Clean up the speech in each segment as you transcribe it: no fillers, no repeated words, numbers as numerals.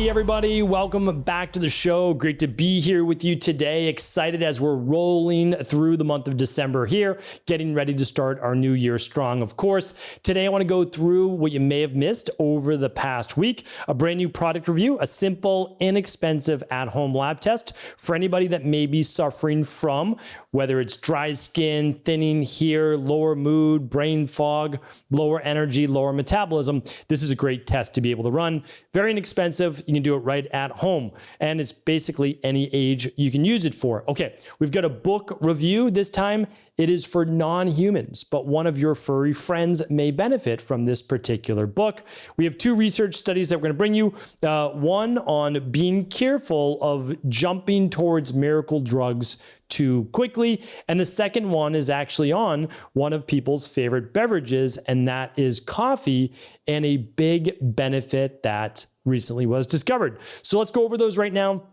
Hey everybody, welcome back to the show. Great to be here with you today. Excited as we're rolling through the month of December here, getting ready to start our new year strong, of course. Today I want to go through what you may have missed over the past week, a brand new product review, a simple, inexpensive at-home lab test for anybody that may be suffering from, whether it's dry skin, thinning hair, lower mood, brain fog, lower energy, lower metabolism. This is a great test to be able to run. Very inexpensive. You can do it right at home. And it's basically any age you can use it for. Okay, we've got a book review. This time it is for non-humans, but one of your furry friends may benefit from this particular book. We have two research studies that we're going to bring you. One on being careful of jumping towards miracle drugs too quickly. And the second one is actually on one of people's favorite beverages, and that is coffee, and a big benefit that recently was discovered. So let's go over those right now.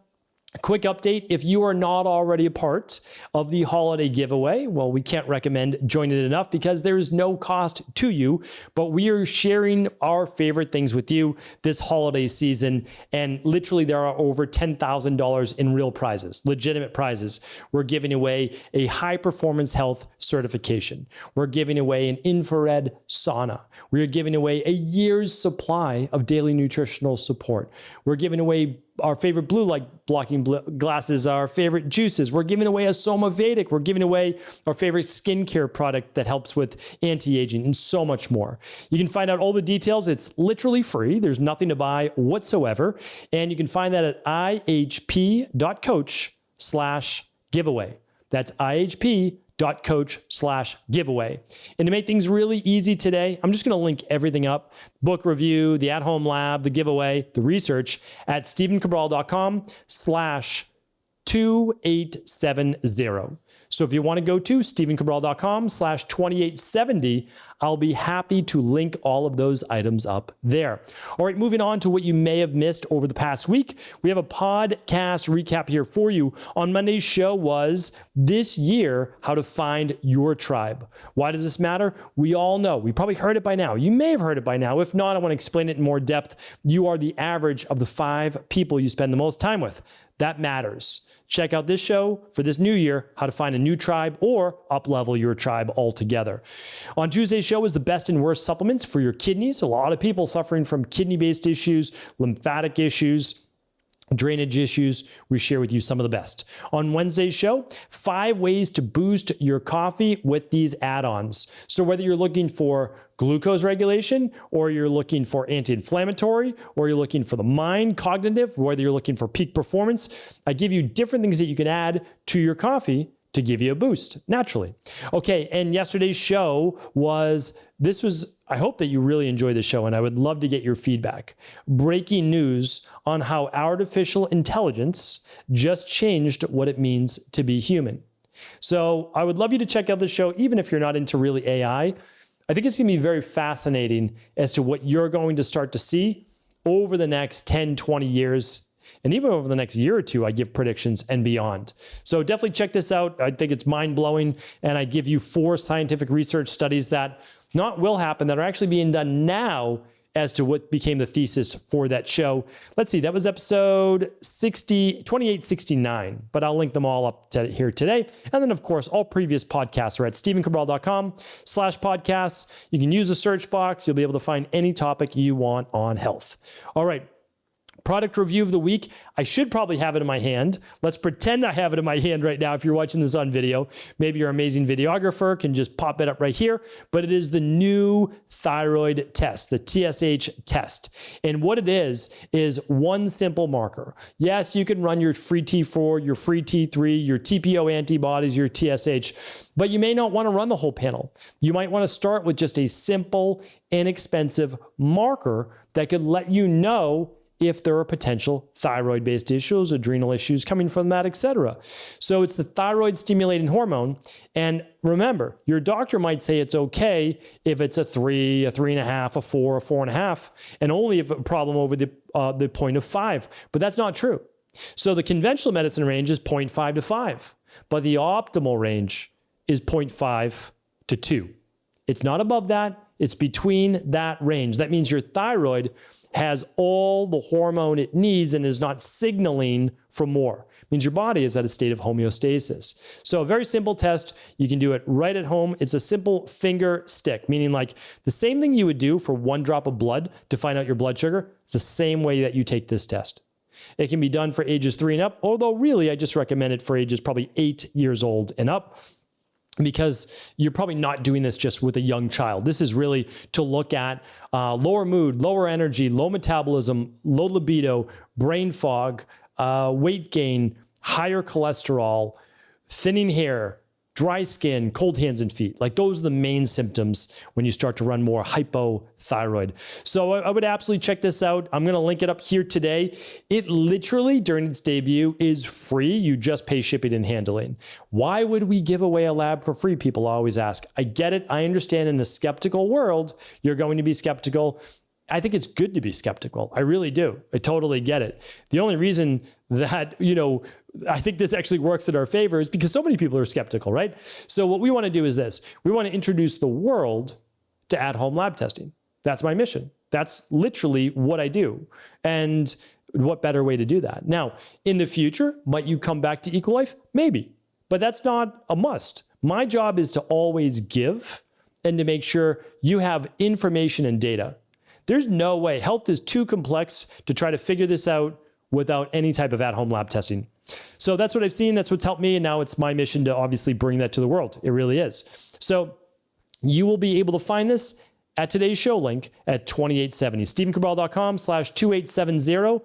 A quick update, if you are not already a part of the holiday giveaway, well, we can't recommend joining it enough because there is no cost to you, but we are sharing our favorite things with you this holiday season. And literally there are over $10,000 in real prizes, legitimate prizes. We're giving away a high performance health certification. We're giving away an infrared sauna. We are giving away a year's supply of daily nutritional support. We're giving away our favorite blue light blocking glasses, our favorite juices. We're giving away a Soma Vedic. We're giving away our favorite skincare product that helps with anti-aging and so much more. You can find out all the details. It's literally free. There's nothing to buy whatsoever. And you can find that at ihp.coach/giveaway. That's ihp.coach/giveaway. And to make things really easy today, I'm just going to link everything up. Book review, the at-home lab, the giveaway, the research at stephencabral.com/2870. So if you want to go to stephencabral.com/2870, I'll be happy to link all of those items up there. All right, moving on to what you may have missed over the past week. We have a podcast recap here for you. On Monday's show was this year, how to find your tribe. Why does this matter? We all know. We probably heard it by now. You may have heard it by now. If not, I want to explain it in more depth. You are the average of the 5 people you spend the most time with. That matters. Check out this show for this new year, how to find a new tribe or up-level your tribe altogether. On Tuesday's show is the best and worst supplements for your kidneys. A lot of people suffering from kidney-based issues, lymphatic issues, drainage issues. We share with you some of the best. On Wednesday's show, 5 ways to boost your coffee with these add-ons. So whether you're looking for glucose regulation, or you're looking for anti-inflammatory, or you're looking for the mind, cognitive, whether you're looking for peak performance, I give you different things that you can add to your coffee to give you a boost naturally. Okay, and yesterday's show I hope that you really enjoyed the show, and I would love to get your feedback. Breaking news on how artificial intelligence just changed what it means to be human. So I would love you to check out the show, even if you're not into really AI. I think it's going to be very fascinating as to what you're going to start to see over the next 10, 20 years. And even over the next year or two, I give predictions and beyond. So definitely check this out. I think it's mind-blowing. And I give you 4 scientific research studies that not will happen, that are actually being done now as to what became the thesis for that show. Let's see, that was episode 2869, but I'll link them all up here today. And then, of course, all previous podcasts are at stephencabral.com/podcasts. You can use the search box. You'll be able to find any topic you want on health. All right. Product review of the week. I should probably have it in my hand. Let's pretend I have it in my hand right now. If you're watching this on video, maybe your amazing videographer can just pop it up right here. But it is the new thyroid test, the TSH test. And what it is one simple marker. Yes, you can run your free T4, your free T3, your TPO antibodies, your TSH, but you may not want to run the whole panel. You might want to start with just a simple, inexpensive marker that could let you know if there are potential thyroid-based issues, adrenal issues coming from that, etc. So it's the thyroid-stimulating hormone. And remember, your doctor might say it's okay if it's a 3, a 3.5, a 4, a 4.5, and only if a problem over the point of 5. But that's not true. So the conventional medicine range is 0.5 to 5, but the optimal range is 0.5 to 2. It's not above that. It's between that range. That means your thyroid has all the hormone it needs and is not signaling for more. It means your body is at a state of homeostasis. So a very simple test. You can do it right at home. It's a simple finger stick, meaning like the same thing you would do for 1 drop of blood to find out your blood sugar. It's the same way that you take this test. It can be done for ages 3 and up, although really I just recommend it for ages probably 8 years old and up, because you're probably not doing this just with a young child. This is really to look at lower mood, lower energy, low metabolism, low libido, brain fog, weight gain, higher cholesterol, thinning hair, dry skin, cold hands and feet. Like those are the main symptoms when you start to run more hypothyroid. So I would absolutely check this out. I'm going to link it up here today. It literally during its debut is free. You just pay shipping and handling. Why would we give away a lab for free? People always ask. I get it. I understand in a skeptical world, you're going to be skeptical. I think it's good to be skeptical. I really do. I totally get it. The only reason that, I think this actually works in our favor is because so many people are skeptical, right? So what we want to do is this. We want to introduce the world to at-home lab testing. That's my mission. That's literally what I do. And what better way to do that? Now, in the future, might you come back to Equilife? Maybe, but that's not a must. My job is to always give and to make sure you have information and data. There's no way. Health is too complex to try to figure this out without any type of at-home lab testing. So that's what I've seen. That's what's helped me. And now it's my mission to obviously bring that to the world. It really is. So you will be able to find this at today's show link at 2870. StephenCabral.com/2870.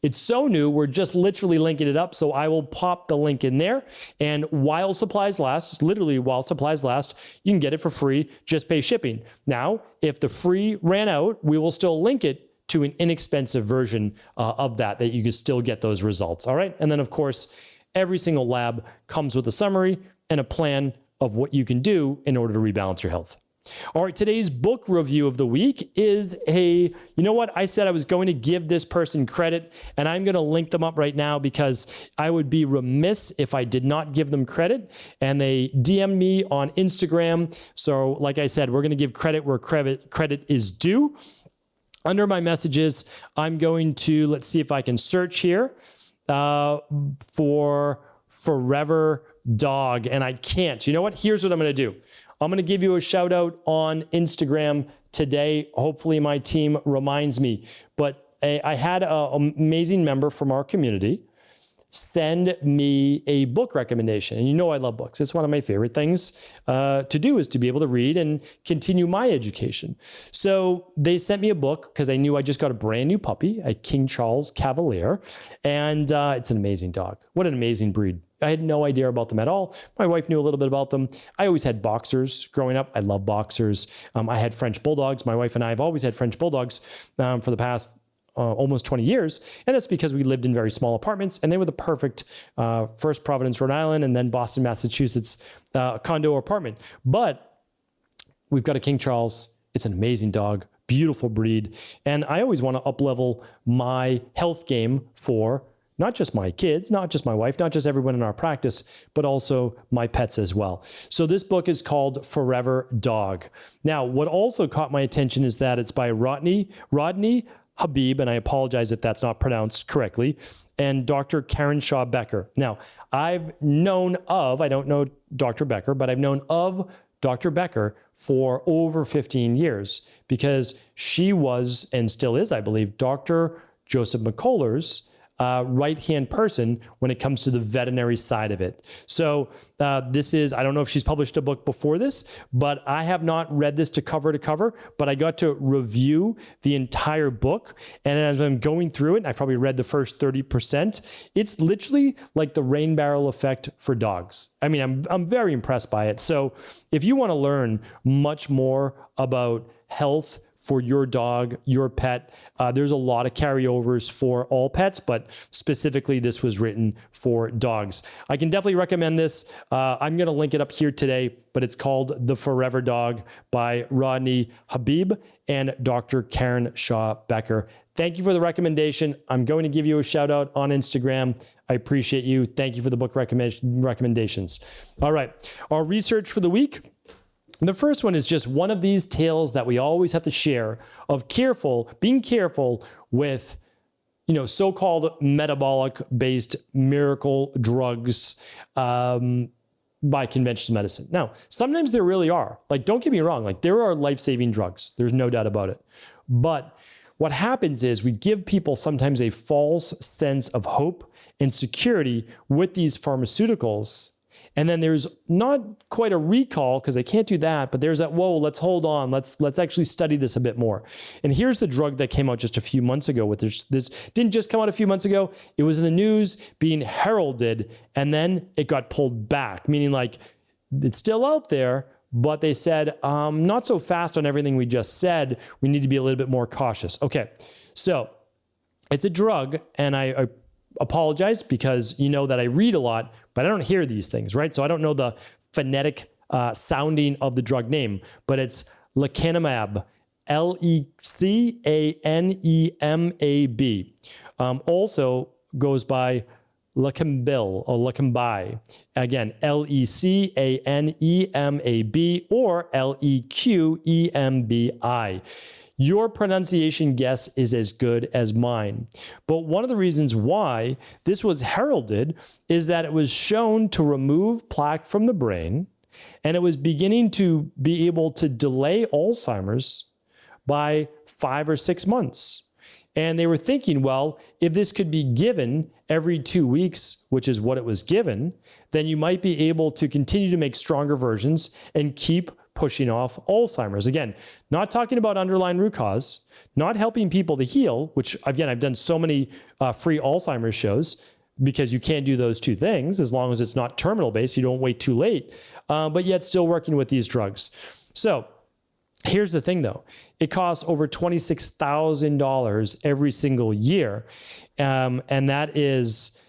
It's so new, we're just literally linking it up. So I will pop the link in there. And while supplies last, just literally while supplies last, you can get it for free, just pay shipping. Now, if the free ran out, we will still link it to an inexpensive version of that you can still get those results. All right. And then of course, every single lab comes with a summary and a plan of what you can do in order to rebalance your health. All right, today's book review of the week is you know what? I said I was going to give this person credit, and I'm going to link them up right now because I would be remiss if I did not give them credit. And they DM'd me on Instagram. So like I said, we're going to give credit where credit is due. Under my messages, I'm going to, let's see if I can search here for Forever Dog, and I can't. You know what? Here's what I'm going to do. I'm going to give you a shout out on Instagram today. Hopefully my team reminds me. But I had an amazing member from our community send me a book recommendation. And you know I love books. It's one of my favorite things to do is to be able to read and continue my education. So they sent me a book because I knew I just got a brand new puppy, a King Charles Cavalier. And it's an amazing dog. What an amazing breed. I had no idea about them at all. My wife knew a little bit about them. I always had boxers growing up. I love boxers. I had French bulldogs. My wife and I have always had French bulldogs for the past almost 20 years. And that's because we lived in very small apartments and they were the perfect first Providence, Rhode Island, and then Boston, Massachusetts condo apartment. But we've got a King Charles. It's an amazing dog, beautiful breed. And I always want to up-level my health game for not just my kids, not just my wife, not just everyone in our practice, but also my pets as well. So this book is called Forever Dog. Now, what also caught my attention is that it's by Rodney Habib, and I apologize if that's not pronounced correctly, and Dr. Karen Shaw Becker. Now, I don't know Dr. Becker, but I've known of Dr. Becker for over 15 years because she was, and still is, I believe, Dr. Joseph McCuller's right-hand person when it comes to the veterinary side of it. So this is, I don't know if she's published a book before this, but I have not read this to cover, but I got to review the entire book. And as I'm going through it, I've probably read the first 30%. It's literally like the rain barrel effect for dogs. I mean, I'm very impressed by it. So if you want to learn much more about health for your dog, your pet. There's a lot of carryovers for all pets, but specifically this was written for dogs. I can definitely recommend this. I'm going to link it up here today, but it's called The Forever Dog by Rodney Habib and Dr. Karen Shaw Becker. Thank you for the recommendation. I'm going to give you a shout out on Instagram. I appreciate you. Thank you for the book recommendations. All right. Our research for the week And the first one is just one of these tales that we always have to share of being careful with, so-called metabolic-based miracle drugs by conventional medicine. Now, sometimes there really are. Like, don't get me wrong. Like, there are life-saving drugs. There's no doubt about it. But what happens is we give people sometimes a false sense of hope and security with these pharmaceuticals. And then there's not quite a recall because they can't do that, but there's that, whoa, let's hold on. Let's actually study this a bit more. And here's the drug that came out just a few months ago. This didn't just come out a few months ago. It was in the news being heralded, and then it got pulled back, meaning like it's still out there, but they said, not so fast on everything we just said. We need to be a little bit more cautious. Okay, so it's a drug, and I apologize because you know that I read a lot, but I don't hear these things, right? So I don't know the phonetic sounding of the drug name, but it's lecanemab, Lecanemab. Also goes by Lecambil or Lecambi. Again, Lecanemab or Leqembi. Your pronunciation guess is as good as mine. But one of the reasons why this was heralded is that it was shown to remove plaque from the brain, and it was beginning to be able to delay Alzheimer's by 5 or 6 months. And they were thinking, well, if this could be given every 2 weeks, which is what it was given, then you might be able to continue to make stronger versions and keep pushing off Alzheimer's. Again, not talking about underlying root cause, not helping people to heal, which again, I've done so many free Alzheimer's shows because you can't do those two things as long as it's not terminal based. You don't wait too late, but yet still working with these drugs. So here's the thing though, it costs over $26,000 every single year. And that is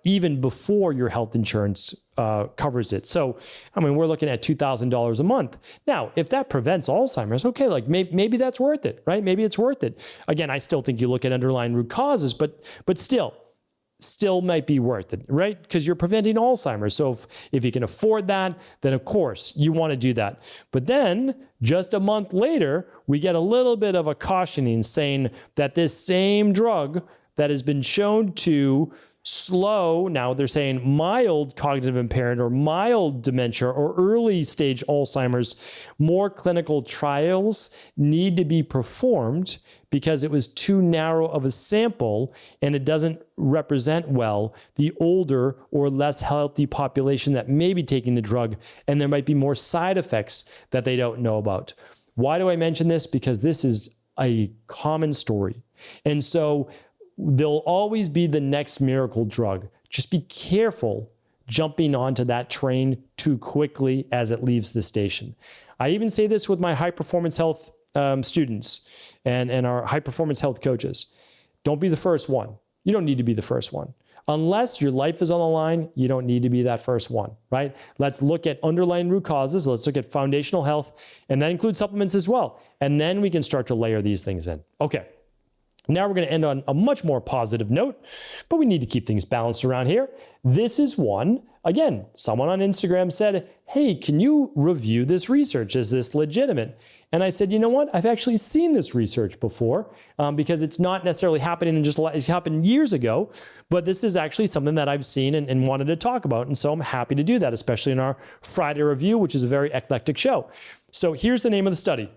even before your health insurance covers it. So, I mean, we're looking at $2,000 a month. Now, if that prevents Alzheimer's, okay, like maybe that's worth it, right? Maybe it's worth it. Again, I still think you look at underlying root causes, but still might be worth it, right? Because you're preventing Alzheimer's. So if you can afford that, then of course you want to do that. But then just a month later, we get a little bit of a cautioning saying that this same drug that has been shown to slow, now they're saying mild cognitive impairment or mild dementia or early stage Alzheimer's, more clinical trials need to be performed because it was too narrow of a sample and it doesn't represent well the older or less healthy population that may be taking the drug, and there might be more side effects that they don't know about. Why do I mention this? Because this is a common story. And so there'll always be the next miracle drug. Just be careful jumping onto that train too quickly as it leaves the station. I even say this with my high performance health students and our high performance health coaches. Don't be the first one. You don't need to be the first one. Unless your life is on the line, you don't need to be that first one, right? Let's look at underlying root causes. Let's look at foundational health, and that includes supplements as well. And then we can start to layer these things in. Okay. Now we're going to end on a much more positive note, but we need to keep things balanced around here. This is one, again, someone on Instagram said, hey, can you review this research? Is this legitimate? And I said, you know what? I've actually seen this research before because it's not necessarily happening it happened years ago, but this is actually something that I've seen and wanted to talk about. And so I'm happy to do that, especially in our Friday review, which is a very eclectic show. So here's the name of the study.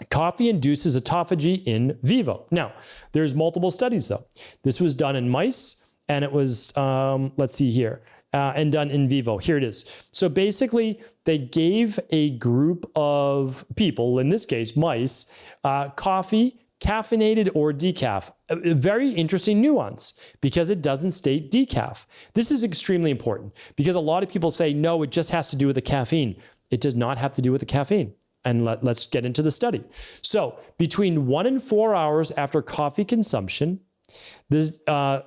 Coffee induces autophagy in vivo. Now, there's multiple studies though. This was done in mice and it was, let's see here, and done in vivo. Here it is. So basically they gave a group of people, in this case, mice, coffee, caffeinated or decaf. A very interesting nuance because it doesn't state decaf. This is extremely important because a lot of people say, no, it just has to do with the caffeine. It does not have to do with the caffeine. And let's get into the study. So between 1 and 4 hours after coffee consumption, the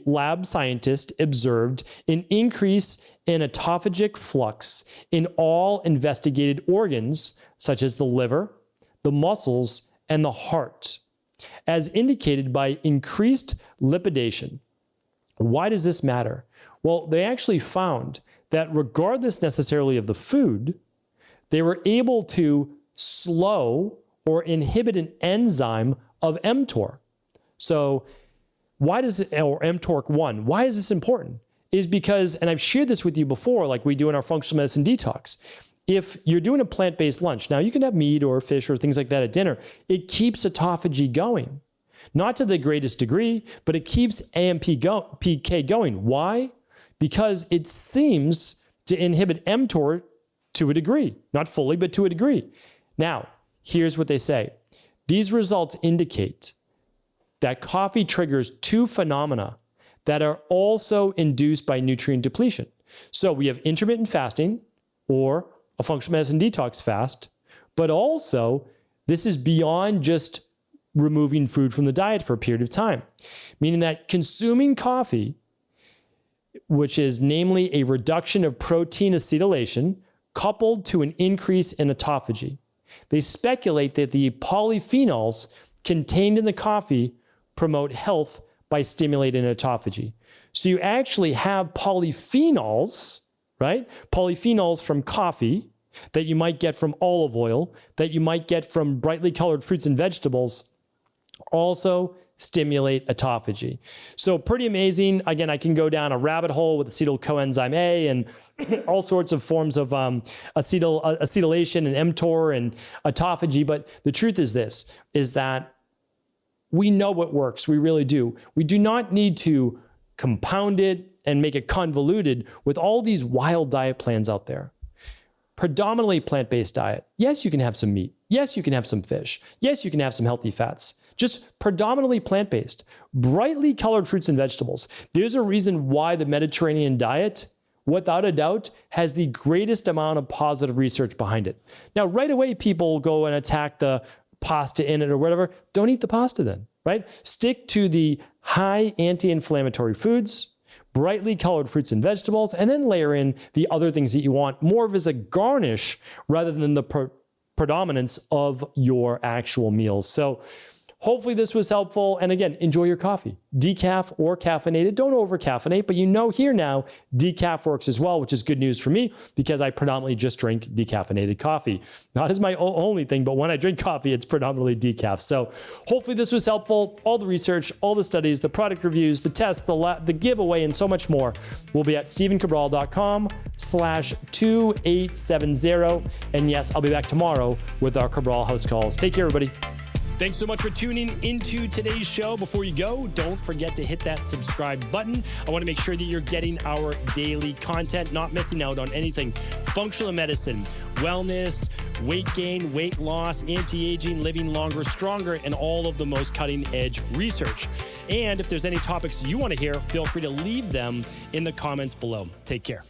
lab scientist observed an increase in autophagic flux in all investigated organs, such as the liver, the muscles, and the heart, as indicated by increased lipidation. Why does this matter? Well, they actually found that regardless necessarily of the food, they were able to slow or inhibit an enzyme of mTOR. So why does it, or mTORC1, why is this important? Is because, and I've shared this with you before, like we do in our functional medicine detox, if you're doing a plant-based lunch, now you can have meat or fish or things like that at dinner, it keeps autophagy going. Not to the greatest degree, but it keeps AMPK going. Why? Because it seems to inhibit mTOR to a degree. Not fully, but to a degree. Now, here's what they say. These results indicate that coffee triggers two phenomena that are also induced by nutrient depletion. So we have intermittent fasting or a functional medicine detox fast, but also this is beyond just removing food from the diet for a period of time, meaning that consuming coffee, which is namely a reduction of protein acetylation coupled to an increase in autophagy. They speculate that the polyphenols contained in the coffee promote health by stimulating autophagy. So you actually have polyphenols, right? Polyphenols from coffee that you might get from olive oil, that you might get from brightly colored fruits and vegetables, also stimulate autophagy. So pretty amazing. Again, I can go down a rabbit hole with acetyl coenzyme A and all sorts of forms of acetylation and mTOR and autophagy. But the truth is this, is that we know what works. We really do. We do not need to compound it and make it convoluted with all these wild diet plans out there. Predominantly plant-based diet. Yes, you can have some meat. Yes, you can have some fish. Yes, you can have some healthy fats. Just predominantly plant-based, brightly colored fruits and vegetables. There's a reason why the Mediterranean diet, without a doubt, has the greatest amount of positive research behind it. Now, right away, people go and attack the pasta in it or whatever. Don't eat the pasta then, right? Stick to the high anti-inflammatory foods, brightly colored fruits and vegetables, and then layer in the other things that you want more of as a garnish rather than the predominance of your actual meals. So hopefully this was helpful. And again, enjoy your coffee. Decaf or caffeinated. Don't over caffeinate, but you know here now, decaf works as well, which is good news for me because I predominantly just drink decaffeinated coffee. Not as my only thing, but when I drink coffee, it's predominantly decaf. So hopefully this was helpful. All the research, all the studies, the product reviews, the tests, the giveaway, and so much more will be at stephencabral.com/2870. And yes, I'll be back tomorrow with our Cabral House Calls. Take care, everybody. Thanks so much for tuning into today's show. Before you go, don't forget to hit that subscribe button. I want to make sure that you're getting our daily content, not missing out on anything. Functional medicine, wellness, weight gain, weight loss, anti-aging, living longer, stronger, and all of the most cutting-edge research. And if there's any topics you want to hear, feel free to leave them in the comments below. Take care.